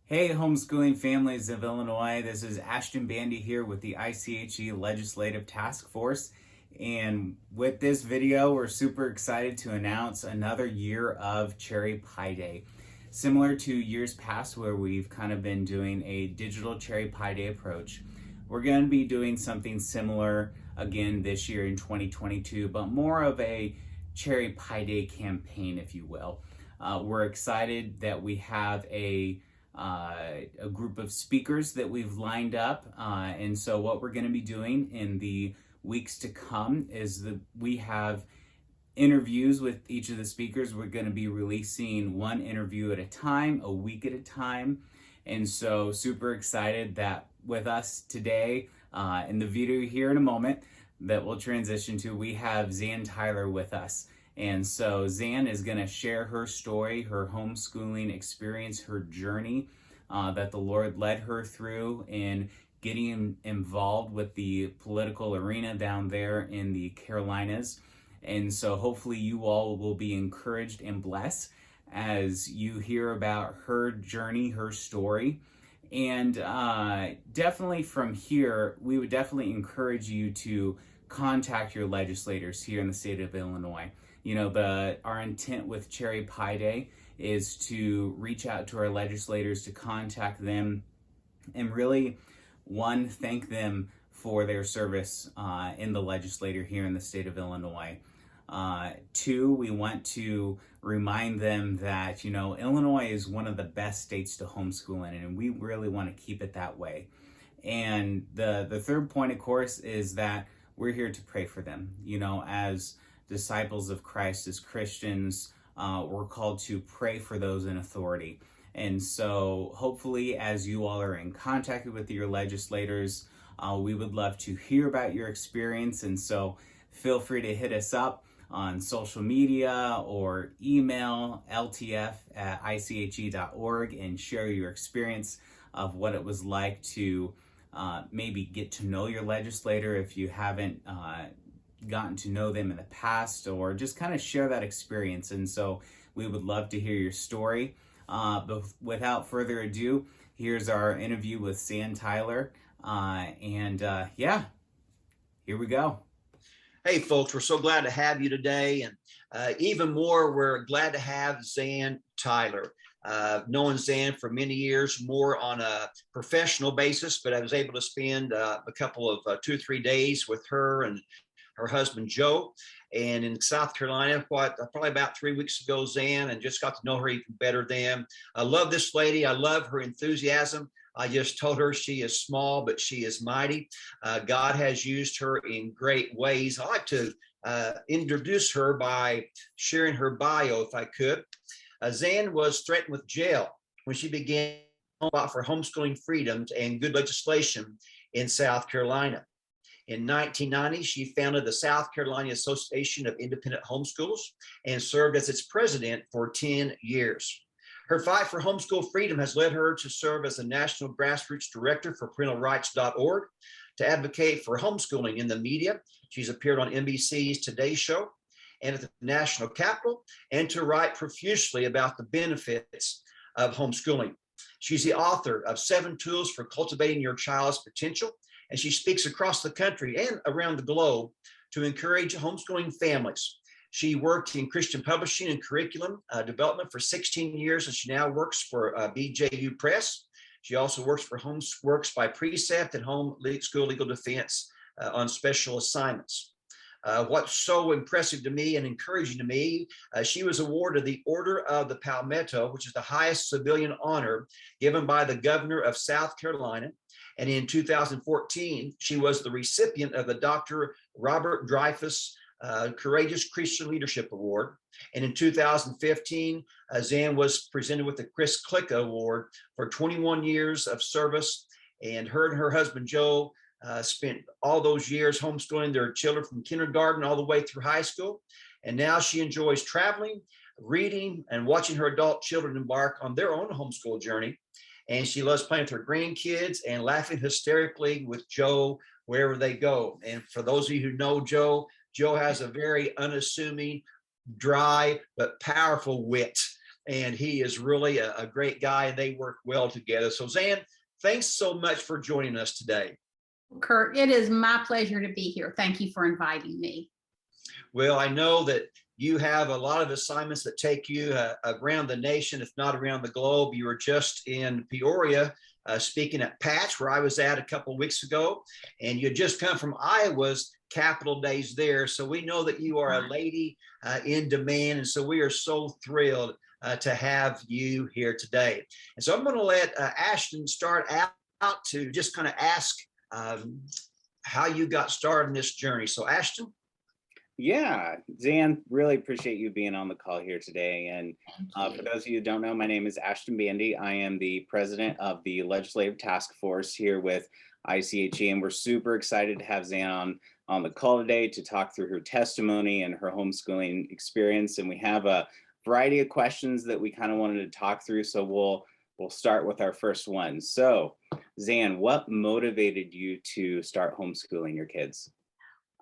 Hey, homeschooling families of Illinois. This is Ashton Bandy here with the ICHE Legislative Task Force. And with this video, we're super excited to announce another year of Cherry Pie Day. Similar to years past where we've kind of been doing a digital Cherry Pie Day approach, we're going to be doing something similar again this year in 2022, but more of a Cherry Pie Day campaign, if you will. We're excited that we have a group of speakers that we've lined up. And so what we're going to be doing in the weeks to come is that we have interviews with each of the speakers. We're going to be releasing one interview at a time, a week at a time. And so super excited that with us today, in the video here in a moment that we'll transition to, we have Zan Tyler with us. And so Zan is going to share her story, her homeschooling experience, her journey that the Lord led her through in getting involved with the political arena down there in the Carolinas. And so hopefully you all will be encouraged and blessed as you hear about her journey, her story. And definitely from here, we would definitely encourage you to contact your legislators here in the state of Illinois. You know, our intent with Cherry Pie Day is to reach out to our legislators, to contact them, and really, one, thank them for their service in the legislature here in the state of Illinois. Two, we want to remind them that, you know, Illinois is one of the best states to homeschool in, and we really want to keep it that way. And the third point, of course, is that we're here to pray for them. You know, as disciples of Christ, as Christians, we're called to pray for those in authority. And so hopefully as you all are in contact with your legislators, we would love to hear about your experience. And so feel free to hit us up on social media or email ltf@iche.org and share your experience of what it was like to maybe get to know your legislator if you haven't gotten to know them in the past, or just kind of share that experience. And so we would love to hear your story. But without further ado, here's our interview with Zan Tyler. Yeah, here we go. Hey, folks, we're so glad to have you today. And even more, we're glad to have Zan Tyler. Known Zan for many years, more on a professional basis, but I was able to spend a couple of 2 or 3 days with her and her husband, Joe, and in South Carolina, probably about 3 weeks ago, Zan, and just got to know her even better then. I love this lady. I love her enthusiasm. I just told her she is small, but she is mighty. God has used her in great ways. I'd like to introduce her by sharing her bio, if I could. Zan was threatened with jail when she began for homeschooling freedoms and good legislation in South Carolina. In 1990, she founded the South Carolina Association of Independent Homeschoolers and served as its president for 10 years. Her fight for homeschool freedom has led her to serve as the National Grassroots Director for parentalrights.org, to advocate for homeschooling in the media. She's appeared on NBC's Today Show and at the National Capitol, and to write profusely about the benefits of homeschooling. She's the author of 7 Tools for Cultivating Your Child's Potential, and she speaks across the country and around the globe to encourage homeschooling families. She worked in Christian publishing and curriculum development for 16 years, and she now works for BJU Press. She also works for Works by Precept and Home School Legal Defense on special assignments. What's so impressive to me and encouraging to me, she was awarded the Order of the Palmetto, which is the highest civilian honor given by the governor of South Carolina. And in 2014, she was the recipient of the Dr. Robert Dreyfus Courageous Christian Leadership Award. And in 2015, Zan was presented with the Chris Klicka Award for 21 years of service. And her husband, Joe, spent all those years homeschooling their children from kindergarten all the way through high school. And now she enjoys traveling, reading, and watching her adult children embark on their own homeschool journey. And she loves playing with her grandkids and laughing hysterically with Joe wherever they go. And for those of you who know Joe, Joe has a very unassuming, dry, but powerful wit. and he is really a great guy, and they work well together. So Zan, thanks so much for joining us today. Kurt, it is my pleasure to be here. Thank you for inviting me. Well, I know that you have a lot of assignments that take you around the nation, if not around the globe. You were just in Peoria speaking at Patch, where I was at a couple of weeks ago, and you just come from Iowa's Capital Days there. So we know that you are a lady in demand, and so we are so thrilled to have you here today. And so I'm going to let Ashton start out to just kind of ask how you got started in this journey. So Ashton. Yeah, Zan, really appreciate you being on the call here today. And for those of you who don't know, my name is Ashton Bandy. I am the president of the Legislative Task Force here with ICHE, and we're super excited to have Zan on the call today to talk through her testimony and her homeschooling experience. And we have a variety of questions that we kind of wanted to talk through. So we'll start with our first one. So Zan, what motivated you to start homeschooling your kids?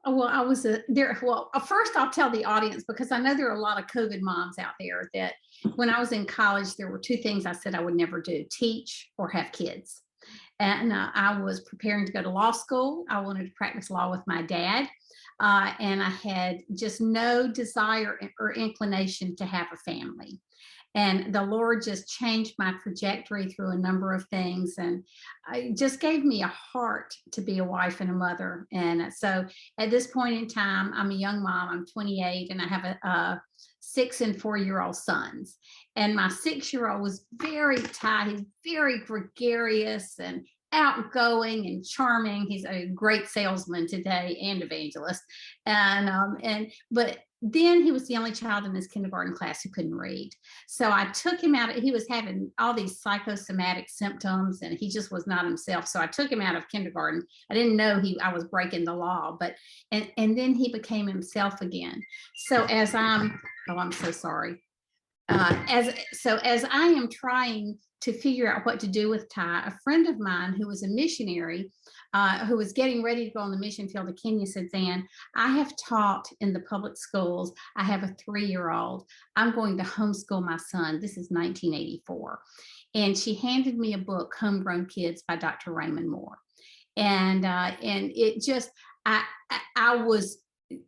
Well, I was there. Well, first I'll tell the audience, because I know there are a lot of COVID moms out there, that when I was in college, there were two things I said I would never do: teach or have kids. And I was preparing to go to law school. I wanted to practice law with my dad. And I had just no desire or inclination to have a family. And the Lord just changed my trajectory through a number of things, and it just gave me a heart to be a wife and a mother. And so at this point in time, I'm a young mom. I'm 28, and I have a 6 and 4-year-old sons. And my 6-year-old was very tight. He's very gregarious and outgoing and charming. He's a great salesman today and evangelist. But then he was the only child in his kindergarten class who couldn't read. So I took him out. He was having all these psychosomatic symptoms, and he just was not himself. So I took him out of kindergarten. I didn't know I was breaking the law, and then he became himself again. So I'm so sorry. As I am trying to figure out what to do with Ty, a friend of mine who was a missionary, who was getting ready to go on the mission field to Kenya, said, Zan, I have taught in the public schools. I have a 3-year-old. I'm going to homeschool my son. This is 1984. And she handed me a book, Homegrown Kids by Dr. Raymond Moore. And it just,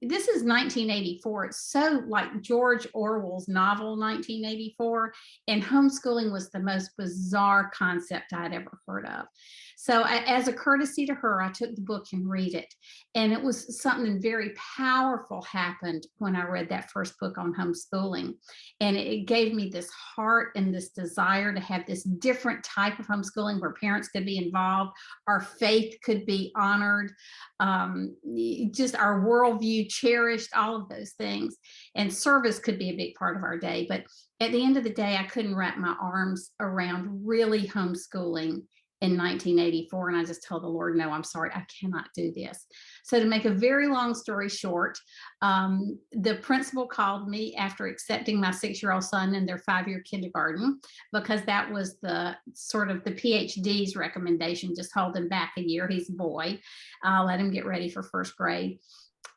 this is 1984. It's so like George Orwell's novel, 1984. And homeschooling was the most bizarre concept I'd ever heard of. So as a courtesy to her, I took the book and read it. And it was something very powerful happened when I read that first book on homeschooling. And it gave me this heart and this desire to have this different type of homeschooling where parents could be involved, our faith could be honored, just our worldview cherished, all of those things. And service could be a big part of our day. But at the end of the day, I couldn't wrap my arms around really homeschooling in 1984. And I just told the Lord, no, I'm sorry, I cannot do this. So to make a very long story short, the principal called me after accepting my 6-year-old son in their 5-year kindergarten, because that was the sort of the PhD's recommendation, just hold him back a year. He's a boy. Let him get ready for first grade.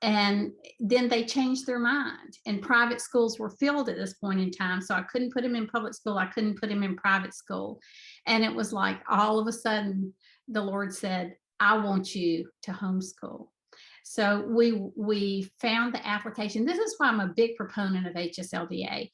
And then they changed their mind, and private schools were filled at this point in time. So I couldn't put him in public school. I couldn't put him in private school. And it was like, all of a sudden, the Lord said, I want you to homeschool. So we found the application. This is why I'm a big proponent of HSLDA.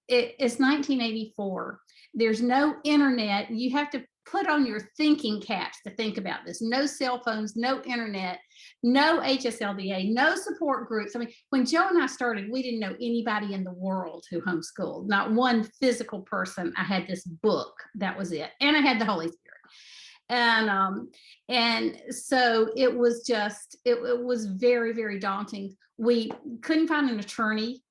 It's 1984. There's no internet. You have to put on your thinking caps to think about this. No cell phones, no internet, no HSLDA, no support groups. I mean, when Joe and I started, we didn't know anybody in the world who homeschooled, not one physical person. I had this book, that was it. And I had the Holy Spirit. And so it was just, it was very, very daunting. We couldn't find an attorney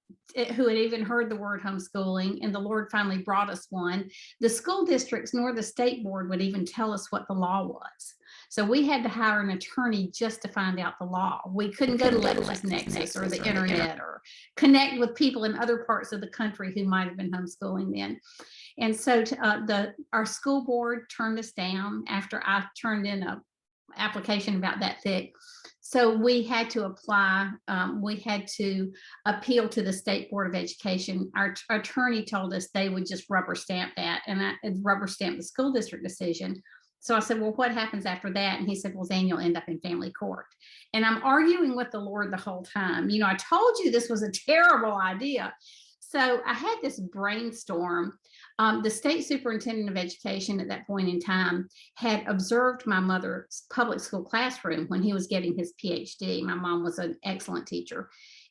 who had even heard the word homeschooling, and the Lord finally brought us one. The school districts nor the state board would even tell us what the law was. So we had to hire an attorney just to find out the law. We couldn't go to LexisNexis or the internet or connect with people in other parts of the country who might have been homeschooling then. And so our school board turned us down after I turned in an application about that thick. So we had to apply, we had to appeal to the State Board of Education. Our attorney told us they would just rubber stamp that, and rubber stamp the school district decision. So I said, well, what happens after that? And he said, well, Zan, you'll end up in family court. And I'm arguing with the Lord the whole time. You know, I told you this was a terrible idea. So I had this brainstorm. The state superintendent of education at that point in time had observed my mother's public school classroom when he was getting his PhD. My mom was an excellent teacher.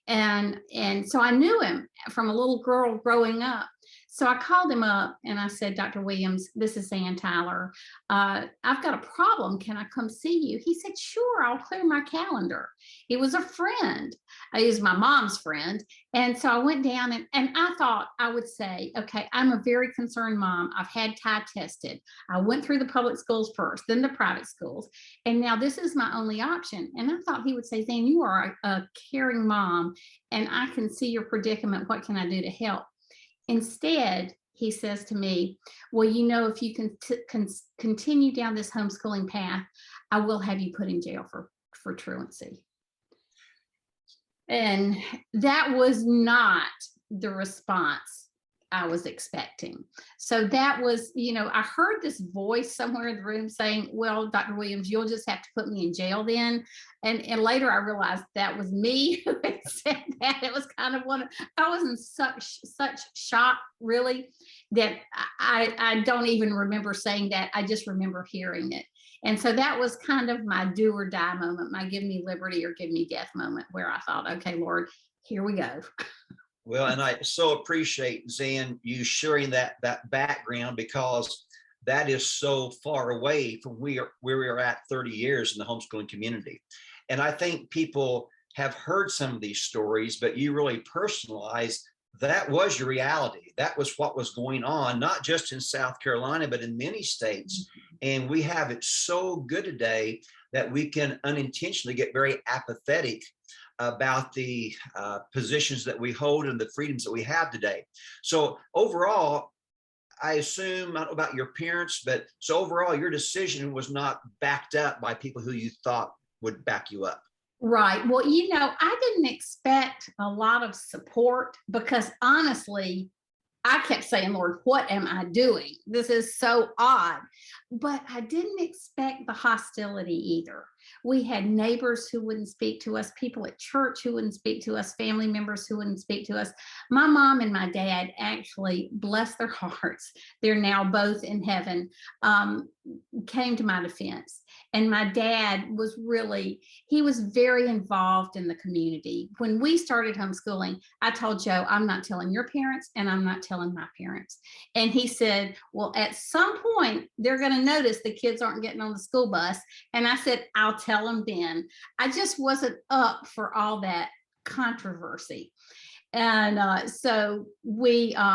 And so I knew him from a little girl growing up. So I called him up and I said, Dr. Williams, this is Zan Tyler. I've got a problem. Can I come see you? He said, sure, I'll clear my calendar. He was a friend. He was my mom's friend. And so I went down and I thought I would say, okay, I'm a very concerned mom. I've had TIE tested. I went through the public schools first, then the private schools. And now this is my only option. And I thought he would say, Zan, you are a caring mom and I can see your predicament. What can I do to help? Instead, he says to me, well, you know, if you can continue down this homeschooling path, I will have you put in jail for truancy. And that was not the response I was expecting. So that was, you know, I heard this voice somewhere in the room saying, well, Dr. Williams, you'll just have to put me in jail then. And later I realized that was me who had said that. It was kind of I was in such shock, really, that I don't even remember saying that. I just remember hearing it. And so that was kind of my do or die moment, my give me liberty or give me death moment, where I thought, okay, Lord, here we go. Well, and I so appreciate, Zan, you sharing that background, because that is so far away from where we are at 30 years in the homeschooling community. And I think people have heard some of these stories, but you really personalized that was your reality. That was what was going on, not just in South Carolina, but in many states. And we have it so good today that we can unintentionally get very apathetic about the positions that we hold and the freedoms that we have today. So overall, I assume, I don't know about your parents, but so overall, your decision was not backed up by people who you thought would back you up. Right. Well, you know, I didn't expect a lot of support because honestly, I kept saying, Lord, what am I doing? This is so odd. But I didn't expect the hostility either. We had neighbors who wouldn't speak to us, people at church who wouldn't speak to us, family members who wouldn't speak to us. My mom and my dad, actually, bless their hearts, they're now both in heaven, came to my defense. And my dad was he was very involved in the community. When we started homeschooling, I told Joe, I'm not telling your parents and I'm not telling my parents. And he said, well, at some point, they're going to notice the kids aren't getting on the school bus. And I said, I'll tell them then. I just wasn't up for all that controversy. And so when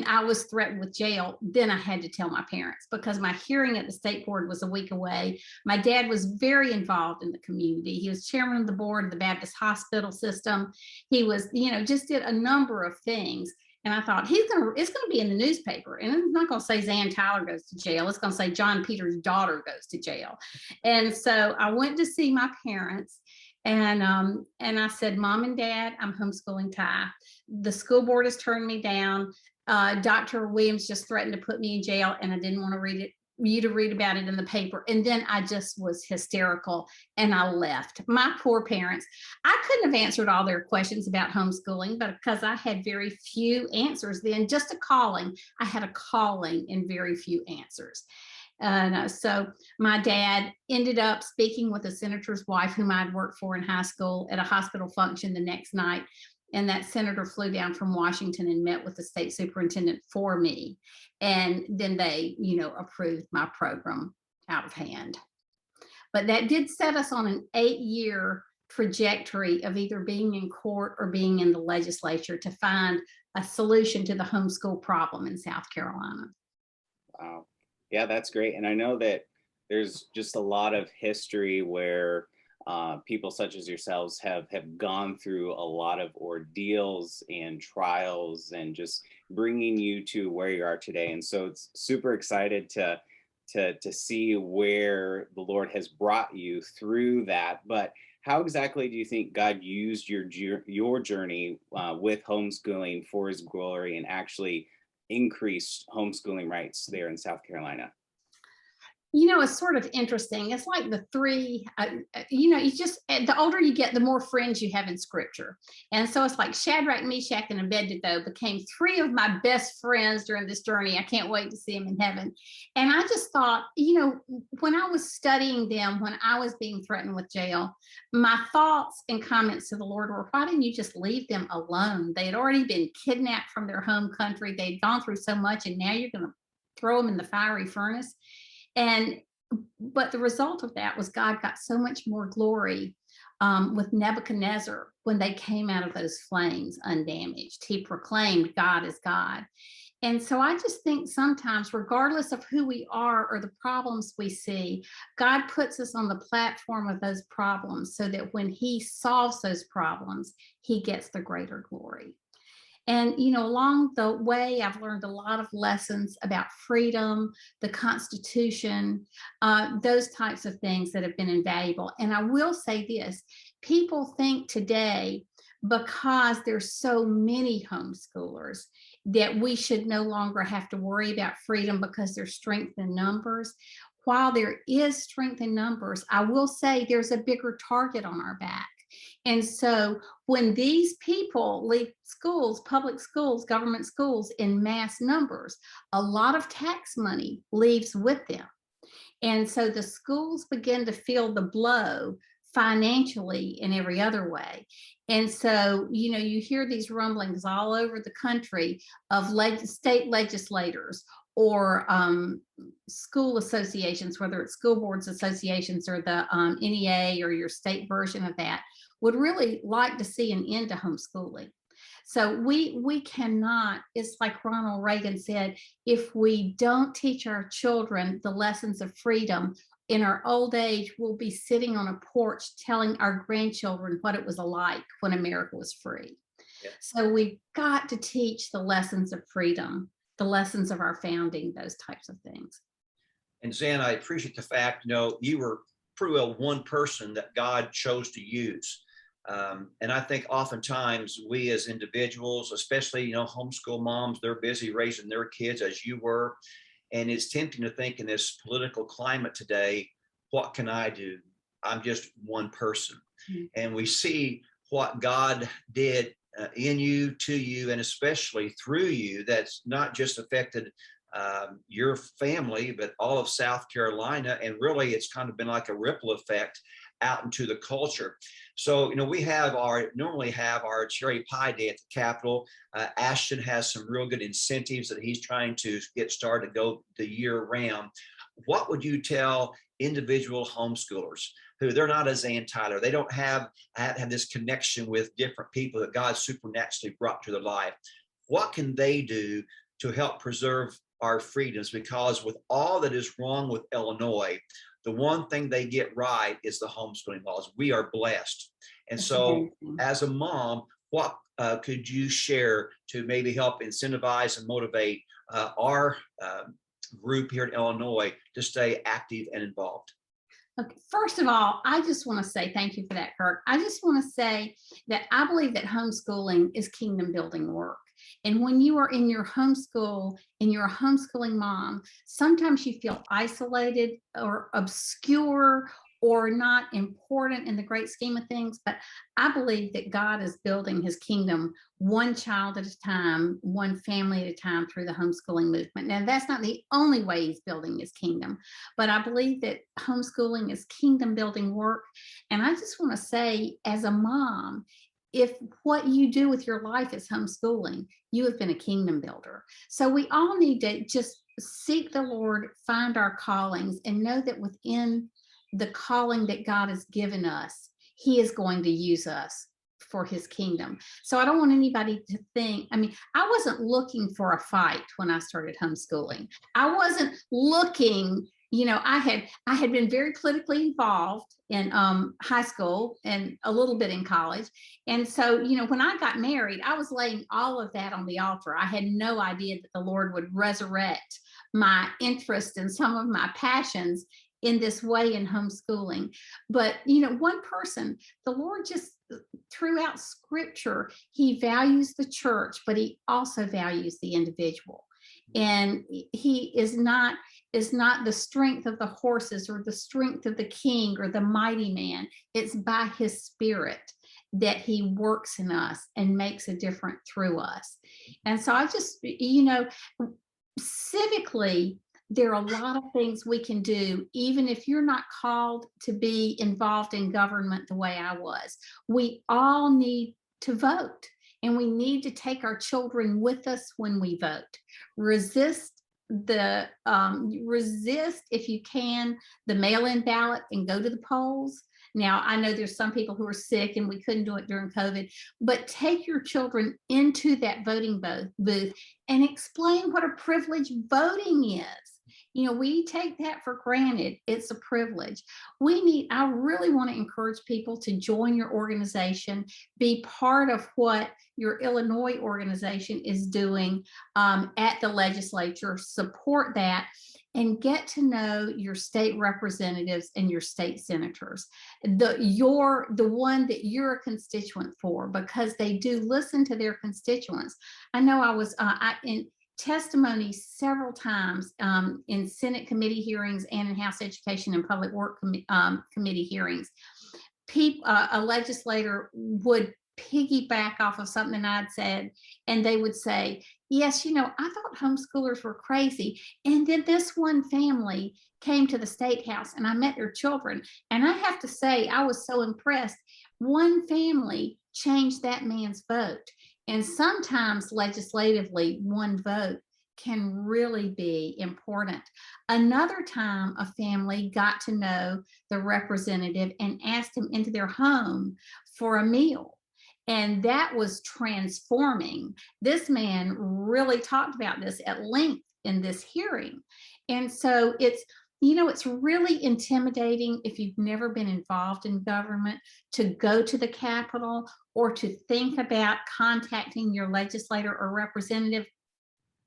I was threatened with jail, then I had to tell my parents because my hearing at the state board was a week away. My dad was very involved in the community. He was chairman of the board of the Baptist hospital system. He was, you know, just did a number of things. And I thought it's going to be in the newspaper, and it's not going to say Zan Tyler goes to jail. It's going to say John Peter's daughter goes to jail. And so I went to see my parents. And I said, Mom and Dad, I'm homeschooling Ty. The school board has turned me down. Dr. Williams just threatened to put me in jail, and I didn't want you to read about it in the paper. And then I just was hysterical and I left. My poor parents, I couldn't have answered all their questions about homeschooling, but because I had very few answers then, just a calling. I had a calling and very few answers. So my dad ended up speaking with a senator's wife whom I'd worked for in high school at a hospital function the next night. And that senator flew down from Washington and met with the state superintendent for me. And then they, you know, approved my program out of hand. But that did set us on an 8-year trajectory of either being in court or being in the legislature to find a solution to the homeschool problem in South Carolina. Wow. Yeah, that's great. And I know that there's just a lot of history where people such as yourselves have gone through a lot of ordeals and trials and just bringing you to where you are today. And so it's super excited to to see where the Lord has brought you through that. But how exactly do you think God used your journey with homeschooling for His glory and actually increased homeschooling rights there in South Carolina? It's sort of interesting. It's like the three, you just, the older you get, the more friends you have in scripture. And so it's like Shadrach, Meshach, and Abednego became three of my best friends during this journey. I can't wait to see them in heaven. And I just thought, when I was studying them, when I was being threatened with jail, my thoughts and comments to the Lord were, why didn't you just leave them alone? They had already been kidnapped from their home country. They'd gone through so much, and now you're going to throw them in the fiery furnace. But the result of that was God got so much more glory with Nebuchadnezzar when they came out of those flames undamaged. He proclaimed God is God. And so I just think sometimes, regardless of who we are or the problems we see, God puts us on the platform of those problems so that when He solves those problems, He gets the greater glory. And, along the way, I've learned a lot of lessons about freedom, the Constitution, those types of things that have been invaluable. And I will say this, people think today, because there's so many homeschoolers, that we should no longer have to worry about freedom because there's strength in numbers. While there is strength in numbers, I will say there's a bigger target on our back. And so when these people leave schools, public schools, government schools in mass numbers, a lot of tax money leaves with them. And so the schools begin to feel the blow financially in every other way. And so, you hear these rumblings all over the country of state legislators or school associations, whether it's school boards associations or the NEA or your state version of that, would really like to see an end to homeschooling. So we cannot, it's like Ronald Reagan said, if we don't teach our children the lessons of freedom, in our old age, we'll be sitting on a porch telling our grandchildren what it was like when America was free. Yeah. So we've got to teach the lessons of freedom, the lessons of our founding, those types of things. And Zan, I appreciate the fact, you were pretty well one person that God chose to use. And I think oftentimes we as individuals, especially, homeschool moms, they're busy raising their kids as you were. And it's tempting to think in this political climate today, what can I do? I'm just one person. Mm-hmm. And we see what God did in you, to you, and especially through you, that's not just affected your family, but all of South Carolina. And really, it's kind of been like a ripple effect out into the culture. So, we normally have our cherry pie day at the Capitol. Ashton has some real good incentives that he's trying to get started to go the year round. What would you tell individual homeschoolers who they're not a Zan Tyler? They don't have this connection with different people that God supernaturally brought to their life. What can they do to help preserve our freedoms? Because with all that is wrong with Illinois, the one thing they get right is the homeschooling laws. We are blessed. And that's so amazing. As a mom, what could you share to maybe help incentivize and motivate our group here in Illinois to stay active and involved? Okay. First of all, I just want to say thank you for that, Kirk. I just want to say that I believe that homeschooling is kingdom building work. And when you are in your homeschool and you're a homeschooling mom, sometimes you feel isolated or obscure or not important in the great scheme of things. But I believe that God is building his kingdom one child at a time, one family at a time through the homeschooling movement. Now, that's not the only way he's building his kingdom, but I believe that homeschooling is kingdom building work. And I just want to say, as a mom, if what you do with your life is homeschooling, you have been a kingdom builder. So we all need to just seek the Lord, find our callings, and know that within the calling that God has given us, he is going to use us for his kingdom. So I don't want anybody to think, I wasn't looking for a fight when I started homeschooling. I wasn't looking, I had been very politically involved in high school and a little bit in college. And so, when I got married, I was laying all of that on the altar. I had no idea that the Lord would resurrect my interest and some of my passions in this way in homeschooling. But, one person, the Lord just throughout scripture, he values the church, but he also values the individual. And he is not the strength of the horses or the strength of the king or the mighty man. It's by his spirit that he works in us and makes a difference through us. And so I just, civically, there are a lot of things we can do, even if you're not called to be involved in government the way I was. We all need to vote, and we need to take our children with us when we vote. Resist if you can the mail-in ballot and go to the polls. Now, I know there's some people who are sick and we couldn't do it during COVID, but take your children into that voting booth and explain what a privilege voting is. We take that for granted. It's a privilege. I really want to encourage people to join your organization, be part of what your Illinois organization is doing at the legislature, support that, and get to know your state representatives and your state senators, the one that you're a constituent for, because they do listen to their constituents. I know I was in testimony several times in Senate committee hearings and in House Education and Public Work committee hearings. A legislator would piggyback off of something I'd said, and they would say, yes, I thought homeschoolers were crazy. And then this one family came to the State House and I met their children. And I have to say, I was so impressed. One family changed that man's vote. And sometimes legislatively, one vote can really be important. Another time, a family got to know the representative and asked him into their home for a meal. And that was transforming. This man really talked about this at length in this hearing. And so it's really intimidating if you've never been involved in government to go to the Capitol or to think about contacting your legislator or representative.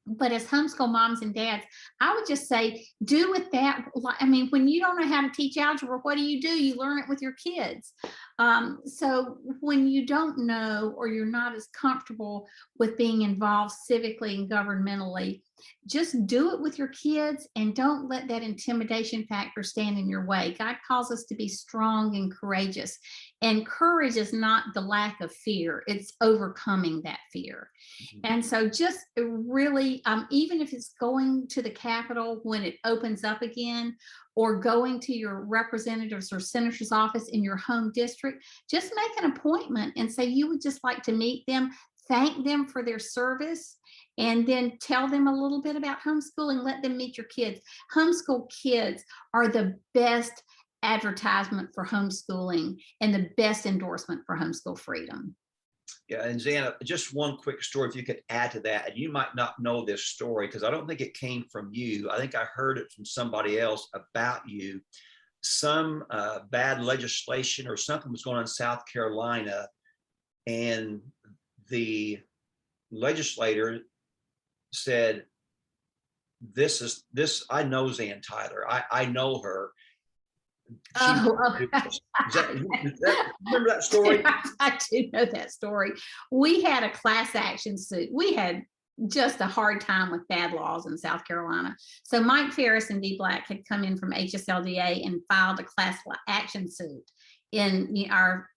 But as homeschool moms and dads, I would just say, do with that. When you don't know how to teach algebra, what do? You learn it with your kids. So when you don't know, or you're not as comfortable with being involved civically and governmentally, just do it with your kids and don't let that intimidation factor stand in your way. God calls us to be strong and courageous. And courage is not the lack of fear, it's overcoming that fear. Mm-hmm. And so just really, even if it's going to the Capitol when it opens up again, or going to your representative's or senator's office in your home district, just make an appointment and say you would just like to meet them, thank them for their service, and then tell them a little bit about homeschooling. Let them meet your kids. Homeschool kids are the best advertisement for homeschooling and the best endorsement for homeschool freedom. Yeah, and Zan, just one quick story, if you could add to that. And you might not know this story because I don't think it came from you. I think I heard it from somebody else about you. Some bad legislation or something was going on in South Carolina, and the legislator said, I know Zan Tyler. I know her. Remember that story? I do know that story. We had a class action suit. We had just a hard time with bad laws in South Carolina. So Mike Ferris and Dee Black had come in from HSLDA and filed a class action suit in our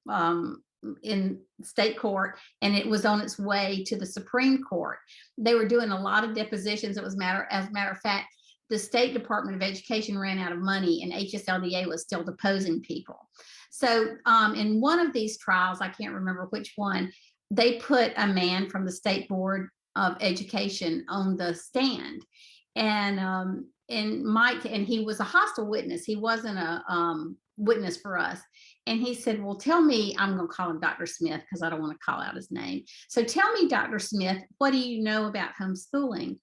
in state court, and it was on its way to the Supreme Court. They were doing a lot of depositions. As a matter of fact, the State Department of Education ran out of money and HSLDA was still deposing people. So in one of these trials, I can't remember which one, they put a man from the State Board of Education on the stand. And Mike, and he was a hostile witness. He wasn't a witness for us. And he said, well, tell me, I'm going to call him Dr. Smith because I don't want to call out his name. So tell me, Dr. Smith, what do you know about homeschooling?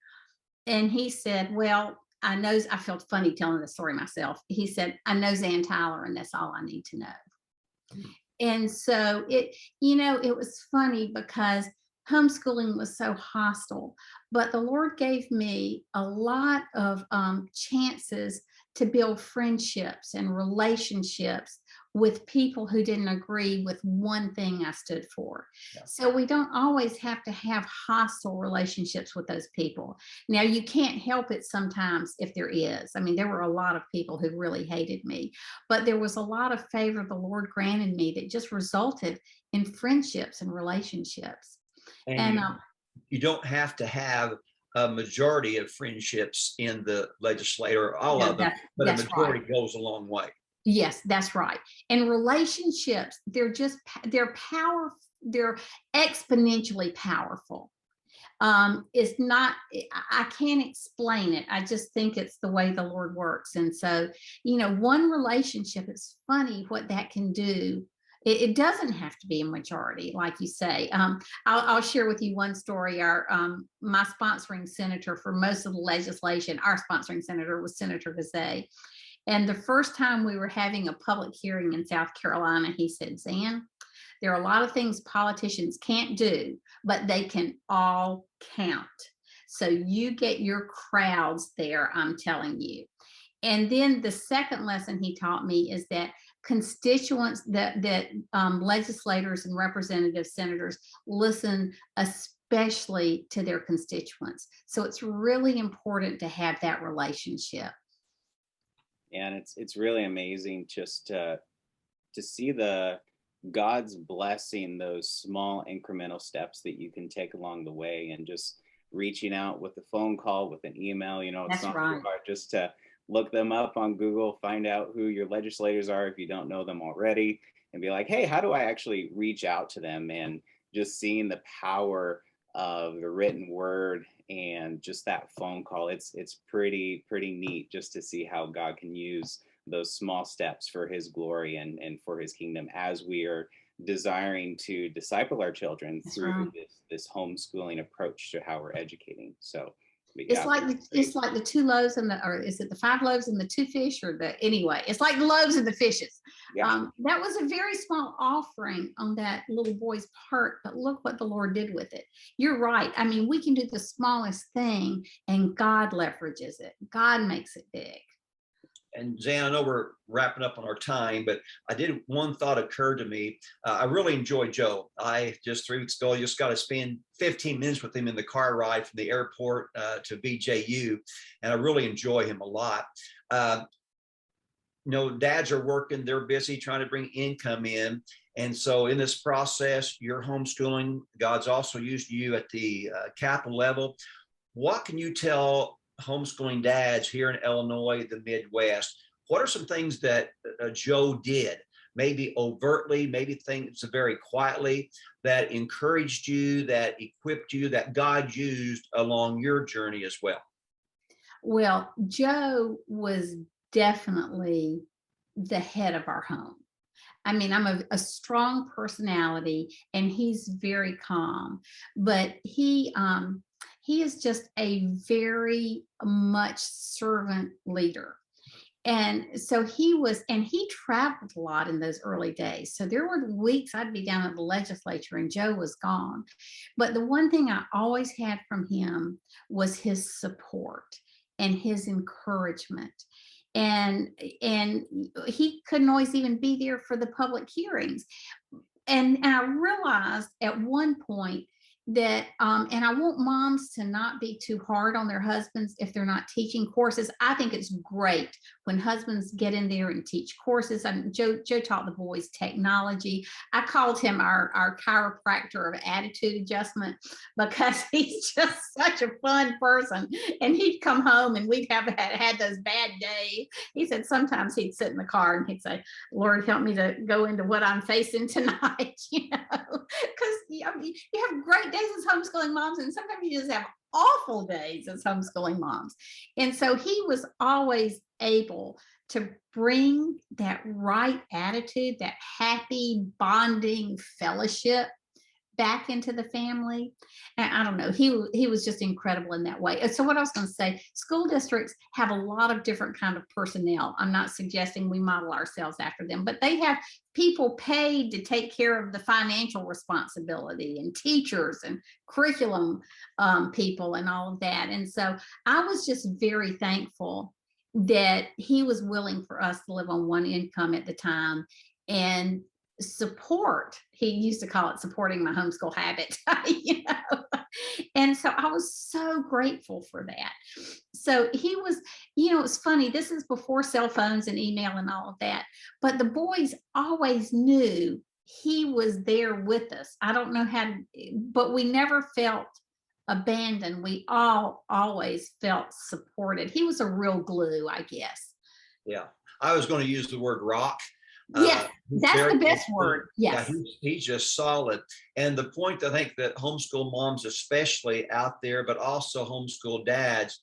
And he said, well, I felt funny telling the story myself. He said, I know Zan Tyler, and that's all I need to know. And so it was funny because homeschooling was so hostile, but the Lord gave me a lot of chances to build friendships and relationships with people who didn't agree with one thing I stood for. Yeah. So we don't always have to have hostile relationships with those people. Now, you can't help it sometimes if there is. I mean, there were a lot of people who really hated me, but there was a lot of favor the Lord granted me that just resulted in friendships and relationships. And And you don't have to have a majority of friendships in the legislature, all no, of them, but a that's right. majority goes a long way. Yes, that's right. And relationships, they're powerful, they're exponentially powerful. It's not, I can't explain it. I just think it's the way the Lord works. And so, one relationship, it's funny what that can do. It doesn't have to be a majority, like you say. I'll share with you one story. My sponsoring senator for most of the legislation, our sponsoring senator was Senator Gazay. And the first time we were having a public hearing in South Carolina, he said, Zan, there are a lot of things politicians can't do, but they can all count. So you get your crowds there, I'm telling you. And then the second lesson he taught me is that constituents, that legislators and representative senators listen especially to their constituents. So it's really important to have that relationship. And it's really amazing just to see the God's blessing those small incremental steps that you can take along the way, and just reaching out with a phone call, with an email. It's That's not right. too hard just to look them up on Google, find out who your legislators are if you don't know them already, and be like, hey, how do I actually reach out to them? And just seeing the power of the written word and just that phone call, it's pretty neat just to see how God can use those small steps for his glory and for his kingdom, as we are desiring to disciple our children That's through right. this homeschooling approach to how we're educating. So but It's yeah, like that's it's great. like the 2 loaves and or is it the 5 loaves and the 2 fish, or anyway, it's like the loaves and the fishes. Yeah. That was a very small offering on that little boy's part, but look what the Lord did with it. You're right. I mean, we can do the smallest thing and God leverages it. God makes it big. And Zan, I know we're wrapping up on our time, but one thought occurred to me. I really enjoy Joe. I just 3 weeks ago, just got to spend 15 minutes with him in the car ride from the airport to BJU. And I really enjoy him a lot. Dads are working, they're busy trying to bring income in. And so in this process, you're homeschooling. God's also used you at the capital level. What can you tell homeschooling dads here in Illinois, the Midwest? What are some things that Joe did, maybe overtly, maybe things very quietly, that encouraged you, that equipped you, that God used along your journey as well? Well, Joe was definitely the head of our home. I mean, I'm a strong personality and he's very calm, but he is just a very much servant leader. And so he traveled a lot in those early days. So there were weeks I'd be down at the legislature and Joe was gone. But the one thing I always had from him was his support and his encouragement. And he couldn't always even be there for the public hearings. And I realized at one point that and I want moms to not be too hard on their husbands if they're not teaching courses. I think it's great when husbands get in there and teach courses. Joe taught the boys technology. I called him our chiropractor of attitude adjustment because he's just such a fun person. And he'd come home and we'd have had those bad days. He said sometimes he'd sit in the car and he'd say, Lord, help me to go into what I'm facing tonight, because you have great days as homeschooling moms, and sometimes you just have awful days as homeschooling moms. And so he was always able to bring that right attitude, that happy bonding fellowship back into the family. And I don't know, he was just incredible in that way. And so what I was going to say, school districts have a lot of different kind of personnel. I'm not suggesting we model ourselves after them, but they have people paid to take care of the financial responsibility, and teachers and curriculum people and all of that. And so I was just very thankful that he was willing for us to live on one income at the time and support. He used to call it supporting my homeschool habit. And so I was so grateful for that. So he was, it's funny, this is before cell phones and email and all of that, but the boys always knew he was there with us. I don't know how, but we never felt abandoned. We all always felt supported. He was a real glue, I guess. Yeah, I was going to use the word rock. Yes, that's the best word. Yes. Yeah, he's just solid. And the point I think that homeschool moms, especially out there, but also homeschool dads,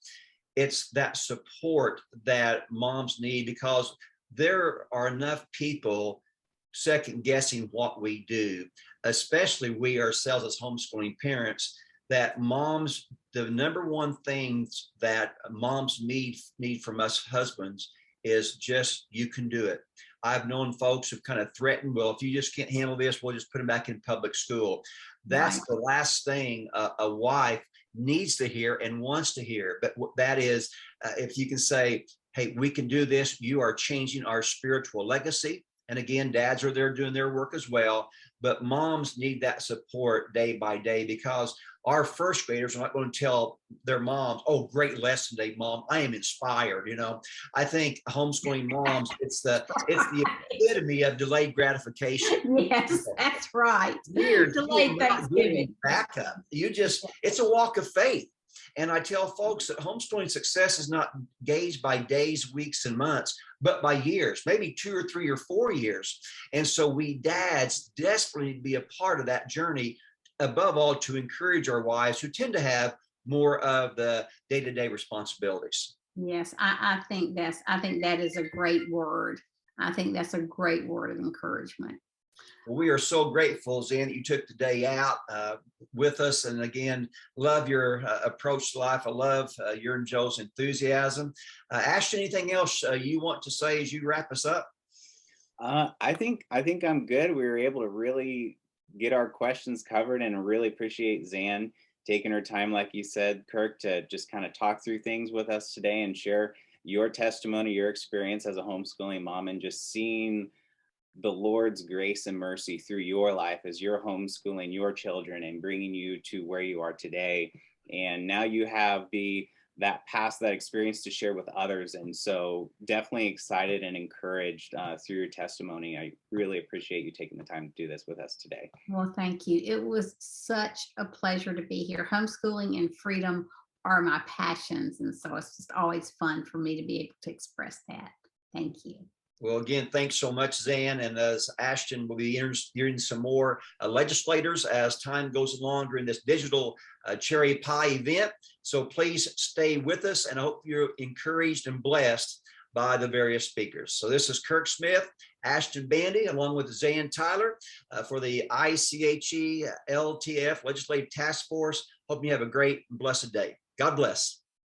it's that support that moms need, because there are enough people second guessing what we do, especially we ourselves as homeschooling parents, that moms, the number one things that moms need from us husbands is just, you can do it. I've known folks who've kind of threatened, well, if you just can't handle this, we'll just put them back in public school. That's right. The last thing a wife needs to hear and wants to hear. But that is, if you can say, hey, we can do this, you are changing our spiritual legacy. And again, dads are there doing their work as well. But moms need that support day by day, because our first graders are not going to tell their moms, oh, great lesson day, mom, I am inspired. I think homeschooling moms, it's the epitome of delayed gratification. Yes, that's right. Delayed Thanksgiving. Backup. It's a walk of faith. And I tell folks that homeschooling success is not gauged by days, weeks, and months, but by years, maybe 2 or 3 or 4 years. And so we dads desperately need to be a part of that journey, above all to encourage our wives who tend to have more of the day-to-day responsibilities. Yes, I think that is a great word. I think that's a great word of encouragement. Well, we are so grateful, Zan, that you took the day out with us. And again, love your approach to life. I love your and Joe's enthusiasm. Ashton, anything else you want to say as you wrap us up? I think I'm good. We were able to really get our questions covered, and I really appreciate Zan taking her time, like you said, Kirk, to just kind of talk through things with us today and share your testimony, your experience as a homeschooling mom, and just seeing the Lord's grace and mercy through your life as you're homeschooling your children and bringing you to where you are today. And now you have that experience to share with others. And so definitely excited and encouraged through your testimony. I really appreciate you taking the time to do this with us today. Well, thank you. It was such a pleasure to be here. Homeschooling and freedom are my passions. And so it's just always fun for me to be able to express that. Thank you. Well, again, thanks so much, Zan. And as Ashton will be interviewing some more legislators as time goes along during this digital cherry pie event. So please stay with us, and I hope you're encouraged and blessed by the various speakers. So this is Kirk Smith, Ashton Bandy, along with Zan Tyler for the ICHE LTF Legislative Task Force. Hope you have a great and blessed day. God bless.